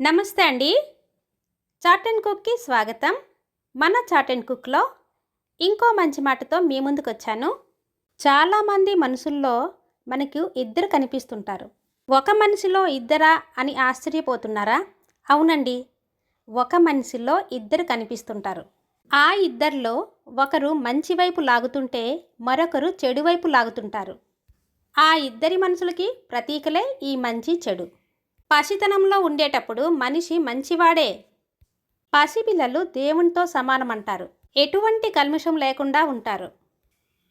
నమస్తే అండి. Chat and కుక్కి స్వాగతం. మన చాట్ అండ్ కుక్లో ఇంకో మంచి మాటతో మీ ముందుకు వచ్చాను. చాలామంది మనుషుల్లో మనకు ఇద్దరు కనిపిస్తుంటారు. ఒక మనిషిలో ఇద్దరా అని ఆశ్చర్యపోతున్నారా? అవునండి, ఒక మనిషిలో ఇద్దరు కనిపిస్తుంటారు. ఆ ఇద్దరిలో ఒకరు మంచి వైపు లాగుతుంటే మరొకరు చెడు వైపు లాగుతుంటారు. ఆ ఇద్దరి మనుషులకి ప్రతీకలే ఈ మంచి చెడు. పసితనంలో ఉండేటప్పుడు మనిషి మంచివాడే. పసిపిల్లలు దేవునితో సమానమంటారు. ఎటువంటి కల్మషం లేకుండా ఉంటారు.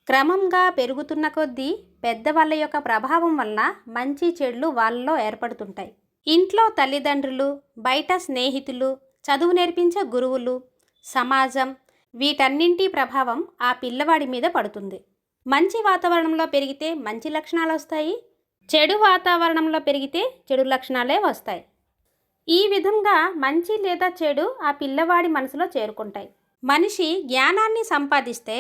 క్రమంగా పెరుగుతున్న కొద్దీ పెద్దవాళ్ళ యొక్క ప్రభావం వలన మంచి చెడులు వాళ్ళలో ఏర్పడుతుంటాయి. ఇంట్లో తల్లిదండ్రులు, బయట స్నేహితులు, చదువు నేర్పించే గురువులు, సమాజం, వీటన్నింటి ప్రభావం ఆ పిల్లవాడి మీద పడుతుంది. మంచి వాతావరణంలో పెరిగితే మంచి లక్షణాలు వస్తాయి. చెడు వాతావరణంలో పెరిగితే చెడు లక్షణాలే వస్తాయి. ఈ విధంగా మంచి లేదా చెడు ఆ పిల్లవాడి మనసులో చేరుకుంటాయి. మనిషి జ్ఞానాన్ని సంపాదిస్తే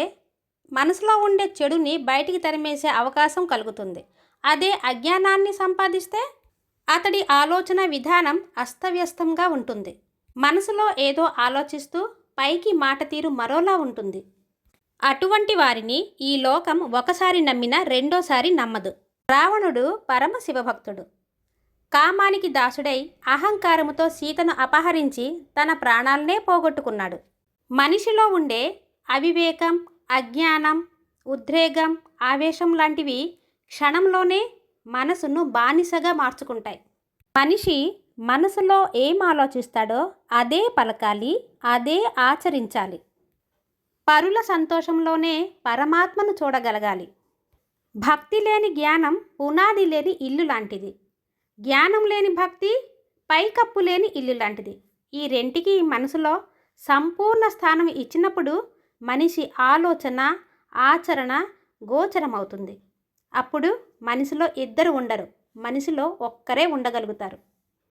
మనసులో ఉండే చెడుని బయటికి తరిమేసే అవకాశం కలుగుతుంది. అదే అజ్ఞానాన్ని సంపాదిస్తే అతడి ఆలోచన విధానం అస్తవ్యస్తంగా ఉంటుంది. మనసులో ఏదో ఆలోచిస్తూ పైకి మాట తీరు మరోలా ఉంటుంది. అటువంటి వారిని ఈ లోకం ఒకసారి నమ్మినా రెండోసారి నమ్మదు. రావణుడు పరమ శివభక్తుడు. కామానికి దాసుడై అహంకారముతో సీతను అపహరించి తన ప్రాణాలనే పోగొట్టుకున్నాడు. మనిషిలో ఉండే అవివేకం, అజ్ఞానం, ఉద్రేగం, ఆవేశం లాంటివి క్షణంలోనే మనసును బానిసగా మార్చుకుంటాయి. మనిషి మనసులో ఏం ఆలోచిస్తాడో అదే పలకాలి, అదే ఆచరించాలి. పరుల సంతోషంలోనే పరమాత్మను చూడగలగాలి. భక్తి లేని జ్ఞానం పునాది లేని ఇల్లు లాంటిది. జ్ఞానం లేని భక్తి పైకప్పు లేని ఇల్లు లాంటిది. ఈ రెంటికి మనసులో సంపూర్ణ స్థానం ఇచ్చినప్పుడు మనిషి ఆలోచన, ఆచరణ గోచరమవుతుంది. అప్పుడు మనిషిలో ఇద్దరు ఉండరు, మనిషిలో ఒక్కరే ఉండగలుగుతారు.